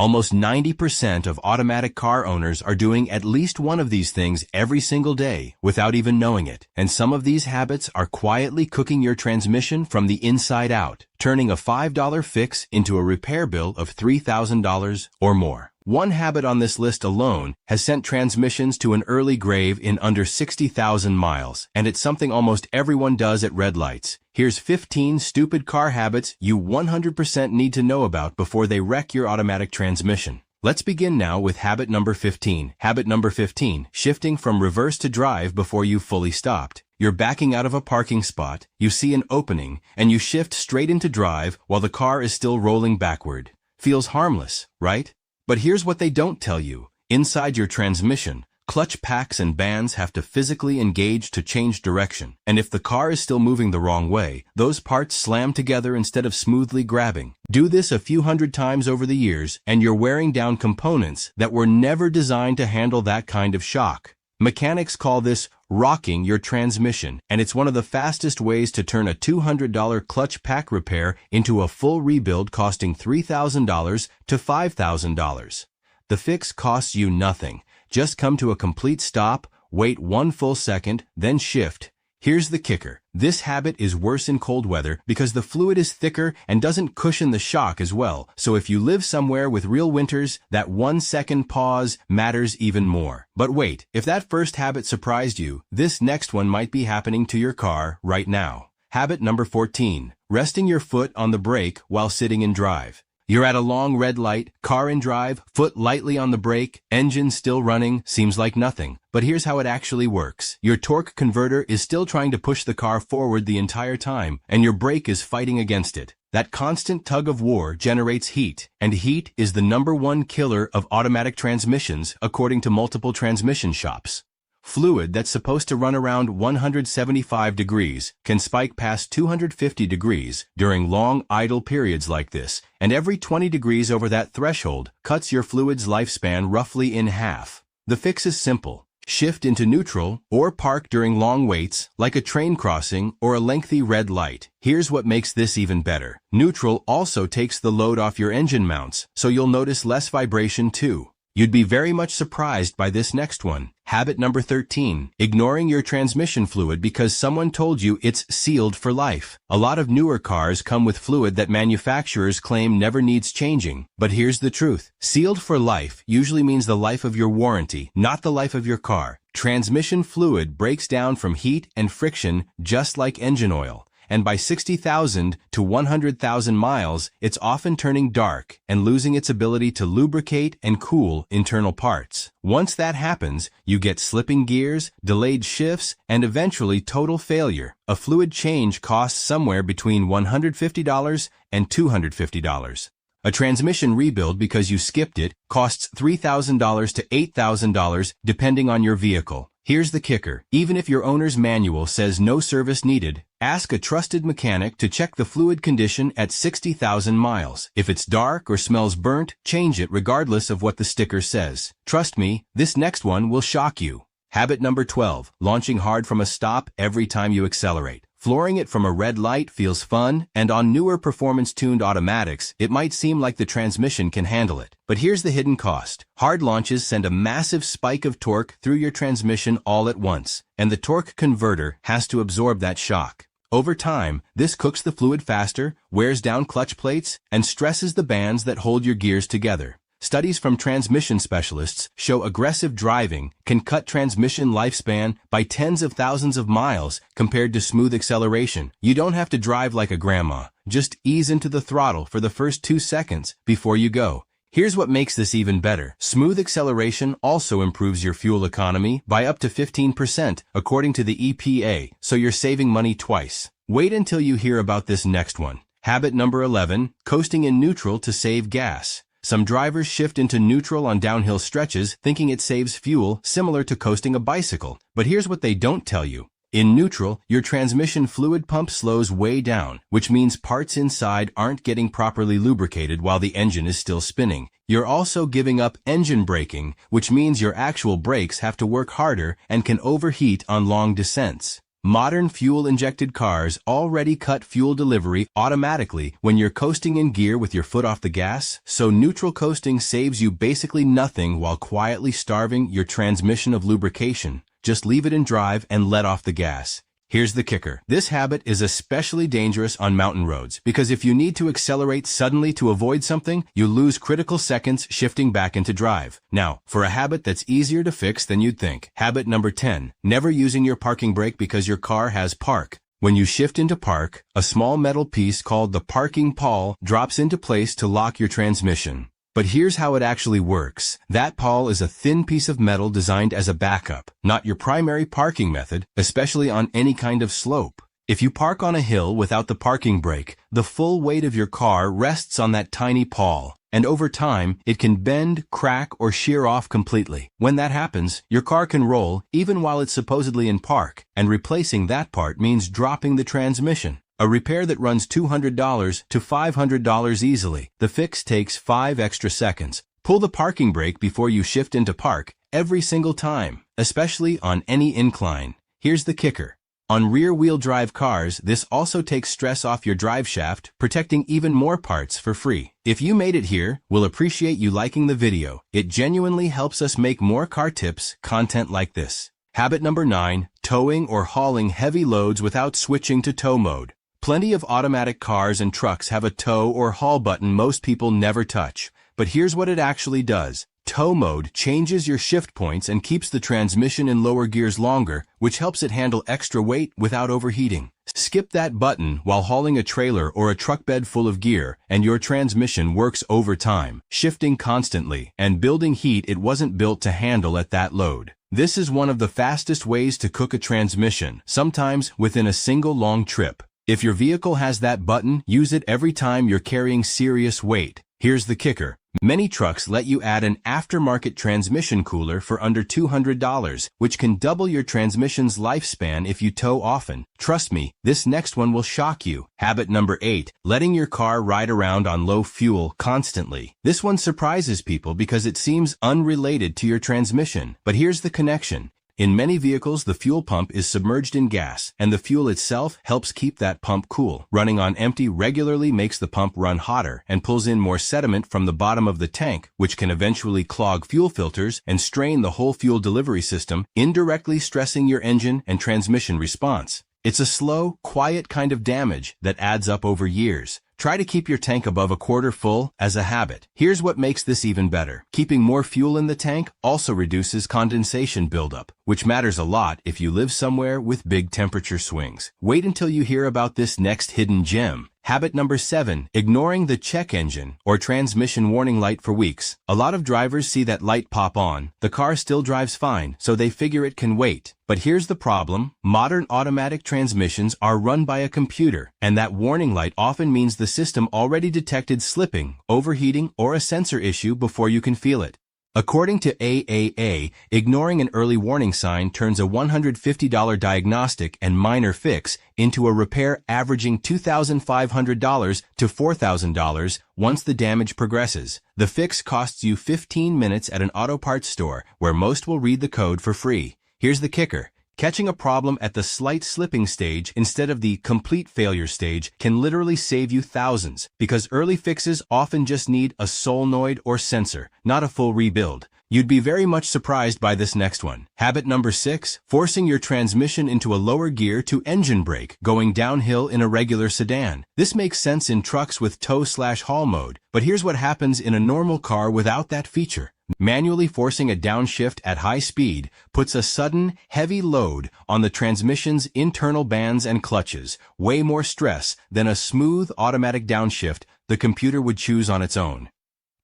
Almost 90% of automatic car owners are doing at least one of these things every single day without even knowing it. And some of these habits are quietly cooking your transmission from the inside out, turning a $5 fix into a repair bill of $3,000 or more. One habit on this list alone has sent transmissions to an early grave in under 60,000 miles, and it's something almost everyone does at red lights. Here's 15 stupid car habits you 100% need to know about before they wreck your automatic transmission. Let's begin now with habit number 15. Habit number 15, shifting from reverse to drive before you've fully stopped. You're backing out of a parking spot, you see an opening, and you shift straight into drive while the car is still rolling backward. Feels harmless, right? But here's what they don't tell you. Inside your transmission, clutch packs and bands have to physically engage to change direction. And if the car is still moving the wrong way, those parts slam together instead of smoothly grabbing. Do this a few hundred times over the years, and you're wearing down components that were never designed to handle that kind of shock. Mechanics call this rocking your transmission, and it's one of the fastest ways to turn a $200 clutch pack repair into a full rebuild costing $3,000 to $5,000. The fix costs you nothing. Just come to a complete stop, wait one full second, then shift. Here's the kicker. This habit is worse in cold weather because the fluid is thicker and doesn't cushion the shock as well. So if you live somewhere with real winters, that 1 second pause matters even more. But wait, if that first habit surprised you, this next one might be happening to your car right now. Habit number 14, resting your foot on the brake while sitting in drive. You're at a long red light, car in drive, foot lightly on the brake, engine still running, seems like nothing. But here's how it actually works. Your torque converter is still trying to push the car forward the entire time, and your brake is fighting against it. That constant tug of war generates heat, and heat is the #1 killer of automatic transmissions, according to multiple transmission shops. Fluid that's supposed to run around 175 degrees can spike past 250 degrees during long idle periods like this, and every 20 degrees over that threshold cuts your fluid's lifespan roughly in half. The fix is simple. Shift into neutral or park during long waits, like a train crossing or a lengthy red light. Here's what makes this even better. Neutral also takes the load off your engine mounts, so you'll notice less vibration too. You'd be very much surprised by this next one. Habit number 13, ignoring your transmission fluid because someone told you it's sealed for life. A lot of newer cars come with fluid that manufacturers claim never needs changing. But here's the truth. Sealed for life usually means the life of your warranty, not the life of your car. Transmission fluid breaks down from heat and friction just like engine oil. And by 60,000 to 100,000 miles, it's often turning dark and losing its ability to lubricate and cool internal parts. Once that happens, you get slipping gears, delayed shifts, and eventually total failure. A fluid change costs somewhere between $150 and $250. A transmission rebuild because you skipped it costs $3,000 to $8,000 depending on your vehicle. Here's the kicker. Even if your owner's manual says no service needed, ask a trusted mechanic to check the fluid condition at 60,000 miles. If it's dark or smells burnt, change it regardless of what the sticker says. Trust me, this next one will shock you. Habit number 12, launching hard from a stop every time you accelerate. Flooring it from a red light feels fun, and on newer performance-tuned automatics, it might seem like the transmission can handle it. But here's the hidden cost. Hard launches send a massive spike of torque through your transmission all at once, and the torque converter has to absorb that shock. Over time, this cooks the fluid faster, wears down clutch plates, and stresses the bands that hold your gears together. Studies from transmission specialists show aggressive driving can cut transmission lifespan by tens of thousands of miles compared to smooth acceleration. You don't have to drive like a grandma. Just ease into the throttle for the first 2 seconds before you go. Here's what makes this even better. Smooth acceleration also improves your fuel economy by up to 15%, according to the EPA, so you're saving money twice. Wait until you hear about this next one. Habit number 11, coasting in neutral to save gas. Some drivers shift into neutral on downhill stretches thinking it saves fuel, similar to coasting a bicycle. But here's what they don't tell you. In neutral, your transmission fluid pump slows way down, which means parts inside aren't getting properly lubricated while the engine is still spinning. You're also giving up engine braking, which means your actual brakes have to work harder and can overheat on long descents. Modern fuel-injected cars already cut fuel delivery automatically when you're coasting in gear with your foot off the gas, so neutral coasting saves you basically nothing while quietly starving your transmission of lubrication. Just leave it in drive and let off the gas. Here's the kicker. This habit is especially dangerous on mountain roads because if you need to accelerate suddenly to avoid something, you lose critical seconds shifting back into drive. Now, for a habit that's easier to fix than you'd think. Habit number 10. Never using your parking brake because your car has park. When you shift into park, a small metal piece called the parking pawl drops into place to lock your transmission. But here's how it actually works. That pawl is a thin piece of metal designed as a backup, not your primary parking method, especially on any kind of slope. If you park on a hill without the parking brake, the full weight of your car rests on that tiny pawl, and over time, it can bend, crack, or shear off completely. When that happens, your car can roll, even while it's supposedly in park, and replacing that part means dropping the transmission. A repair that runs $200 to $500 easily. The fix takes 5 extra seconds. Pull the parking brake before you shift into park every single time, especially on any incline. Here's the kicker. On rear-wheel drive cars, this also takes stress off your drive shaft, protecting even more parts for free. If you made it here, we'll appreciate you liking the video. It genuinely helps us make more car tips content like this. Habit number 9. Towing or hauling heavy loads without switching to tow mode. Plenty of automatic cars and trucks have a tow or haul button most people never touch. But here's what it actually does. Tow mode changes your shift points and keeps the transmission in lower gears longer, which helps it handle extra weight without overheating. Skip that button while hauling a trailer or a truck bed full of gear, and your transmission works overtime, shifting constantly and building heat it wasn't built to handle at that load. This is one of the fastest ways to cook a transmission, sometimes within a single long trip. If your vehicle has that button, use it every time you're carrying serious weight. Here's the kicker. Many trucks let you add an aftermarket transmission cooler for under $200, which can double your transmission's lifespan if you tow often. Trust me, this next one will shock you. Habit number 8. Letting your car ride around on low fuel constantly. This one surprises people because it seems unrelated to your transmission. But here's the connection. In many vehicles, the fuel pump is submerged in gas, and the fuel itself helps keep that pump cool. Running on empty regularly makes the pump run hotter and pulls in more sediment from the bottom of the tank, which can eventually clog fuel filters and strain the whole fuel delivery system, indirectly stressing your engine and transmission response. It's a slow, quiet kind of damage that adds up over years. Try to keep your tank above a quarter full as a habit. Here's what makes this even better. Keeping more fuel in the tank also reduces condensation buildup, which matters a lot if you live somewhere with big temperature swings. Wait until you hear about this next hidden gem. Habit number 7. Ignoring the check engine or transmission warning light for weeks. A lot of drivers see that light pop on. The car still drives fine, so they figure it can wait. But here's the problem. Modern automatic transmissions are run by a computer, and that warning light often means the system already detected slipping, overheating, or a sensor issue before you can feel it. According to AAA, ignoring an early warning sign turns a $150 diagnostic and minor fix into a repair averaging $2,500 to $4,000 once the damage progresses. The fix costs you 15 minutes at an auto parts store where most will read the code for free. Here's the kicker. Catching a problem at the slight slipping stage instead of the complete failure stage can literally save you thousands, because early fixes often just need a solenoid or sensor, not a full rebuild. You'd be very much surprised by this next one. Habit number 6. Forcing your transmission into a lower gear to engine brake, going downhill in a regular sedan. This makes sense in trucks with tow/haul mode, but here's what happens in a normal car without that feature. Manually forcing a downshift at high speed puts a sudden, heavy load on the transmission's internal bands and clutches, way more stress than a smooth automatic downshift the computer would choose on its own.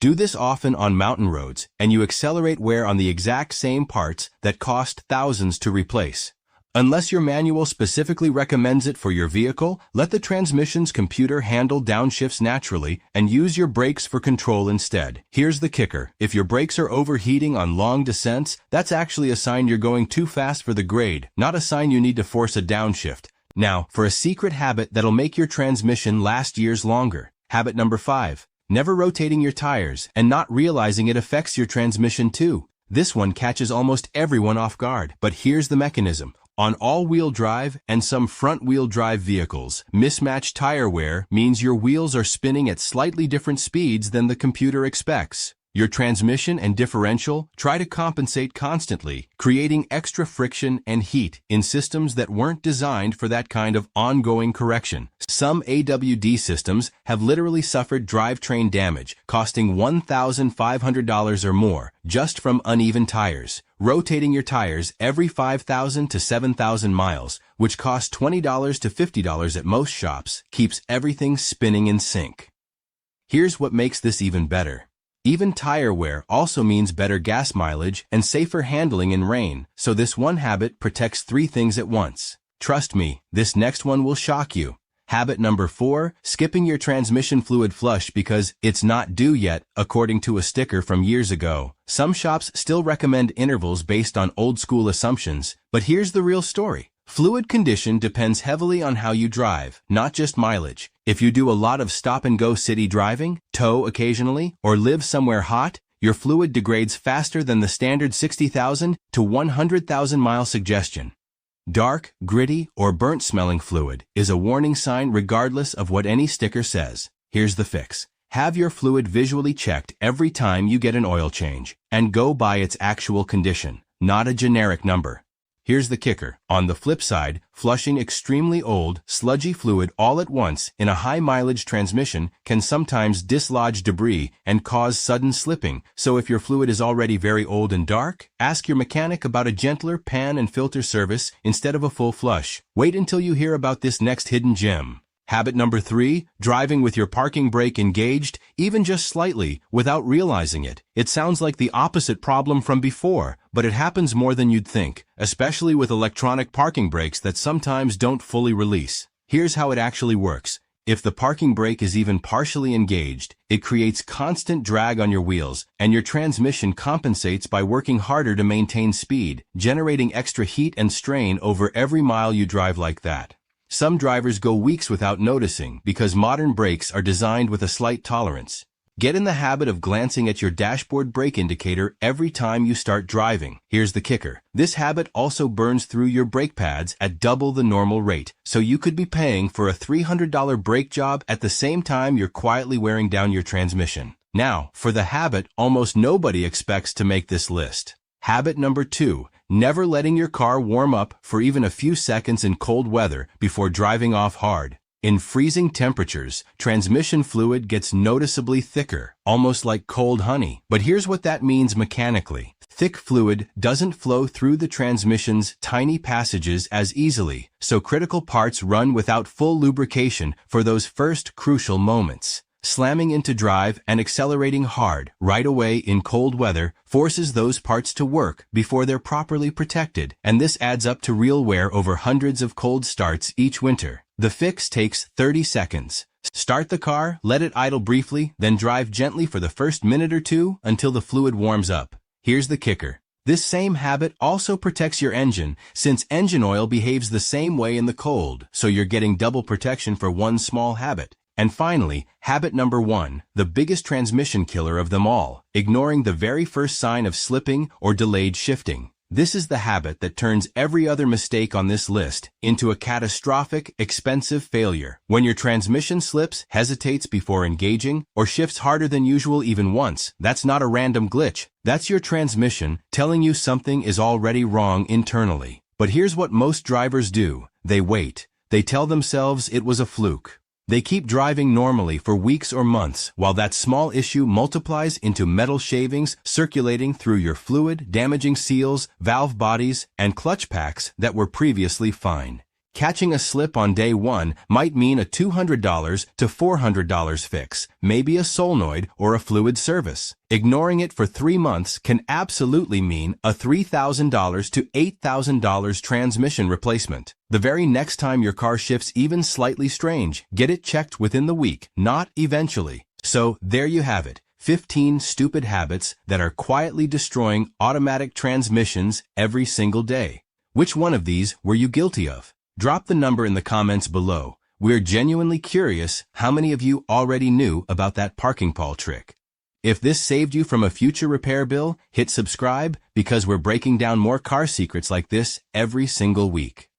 Do this often on mountain roads, and you accelerate wear on the exact same parts that cost thousands to replace. Unless your manual specifically recommends it for your vehicle, let the transmission's computer handle downshifts naturally and use your brakes for control instead. Here's the kicker. If your brakes are overheating on long descents, that's actually a sign you're going too fast for the grade, not a sign you need to force a downshift. Now, for a secret habit that'll make your transmission last years longer. Habit number 5. Never rotating your tires and not realizing it affects your transmission too. This one catches almost everyone off guard, but here's the mechanism. On all-wheel drive and some front-wheel drive vehicles, mismatched tire wear means your wheels are spinning at slightly different speeds than the computer expects. Your transmission and differential try to compensate constantly, creating extra friction and heat in systems that weren't designed for that kind of ongoing correction. Some AWD systems have literally suffered drivetrain damage, costing $1,500 or more just from uneven tires. Rotating your tires every 5,000 to 7,000 miles, which costs $20 to $50 at most shops, keeps everything spinning in sync. Here's what makes this even better. Even tire wear also means better gas mileage and safer handling in rain, so this one habit protects three things at once. Trust me, this next one will shock you. Habit number 4, skipping your transmission fluid flush because it's not due yet, according to a sticker from years ago. Some shops still recommend intervals based on old-school assumptions, but here's the real story. Fluid condition depends heavily on how you drive, not just mileage. If you do a lot of stop-and-go city driving, tow occasionally, or live somewhere hot, your fluid degrades faster than the standard 60,000 to 100,000 mile suggestion. Dark, gritty, or burnt-smelling fluid is a warning sign regardless of what any sticker says. Here's the fix. Have your fluid visually checked every time you get an oil change, and go by its actual condition, not a generic number. Here's the kicker. On the flip side, flushing extremely old, sludgy fluid all at once in a high-mileage transmission can sometimes dislodge debris and cause sudden slipping, so if your fluid is already very old and dark, ask your mechanic about a gentler pan and filter service instead of a full flush. Wait until you hear about this next hidden gem. Habit number 3, driving with your parking brake engaged, even just slightly, without realizing it. It sounds like the opposite problem from before, but it happens more than you'd think, especially with electronic parking brakes that sometimes don't fully release. Here's how it actually works. If the parking brake is even partially engaged, it creates constant drag on your wheels, and your transmission compensates by working harder to maintain speed, generating extra heat and strain over every mile you drive like that. Some drivers go weeks without noticing because modern brakes are designed with a slight tolerance. Get in the habit of glancing at your dashboard brake indicator every time you start driving. Here's the kicker. This habit also burns through your brake pads at double the normal rate, so you could be paying for a $300 brake job at the same time you're quietly wearing down your transmission. Now, for the habit almost nobody expects to make this list. Habit number 2. Never letting your car warm up for even a few seconds in cold weather before driving off hard. In freezing temperatures, transmission fluid gets noticeably thicker, almost like cold honey. But here's what that means mechanically. Thick fluid doesn't flow through the transmission's tiny passages as easily, so critical parts run without full lubrication for those first crucial moments. Slamming into drive and accelerating hard right away in cold weather forces those parts to work before they're properly protected, and this adds up to real wear over hundreds of cold starts each winter. The fix takes 30 seconds. Start the car, let it idle briefly, then drive gently for the first minute or two until the fluid warms up. Here's the kicker. This same habit also protects your engine, since engine oil behaves the same way in the cold, so you're getting double protection for one small habit. And finally, habit number 1, the biggest transmission killer of them all, ignoring the very first sign of slipping or delayed shifting. This is the habit that turns every other mistake on this list into a catastrophic, expensive failure. When your transmission slips, hesitates before engaging, or shifts harder than usual even once, that's not a random glitch. That's your transmission telling you something is already wrong internally. But here's what most drivers do. They wait. They tell themselves it was a fluke. They keep driving normally for weeks or months while that small issue multiplies into metal shavings circulating through your fluid, damaging seals, valve bodies, and clutch packs that were previously fine. Catching a slip on day 1 might mean a $200 to $400 fix, maybe a solenoid or a fluid service. Ignoring it for 3 months can absolutely mean a $3,000 to $8,000 transmission replacement. The very next time your car shifts even slightly strange, get it checked within the week, not eventually. So there you have it. 15 stupid habits that are quietly destroying automatic transmissions every single day. Which one of these were you guilty of? Drop the number in the comments below. We're genuinely curious how many of you already knew about that parking pawl trick. If this saved you from a future repair bill, hit subscribe because we're breaking down more car secrets like this every single week.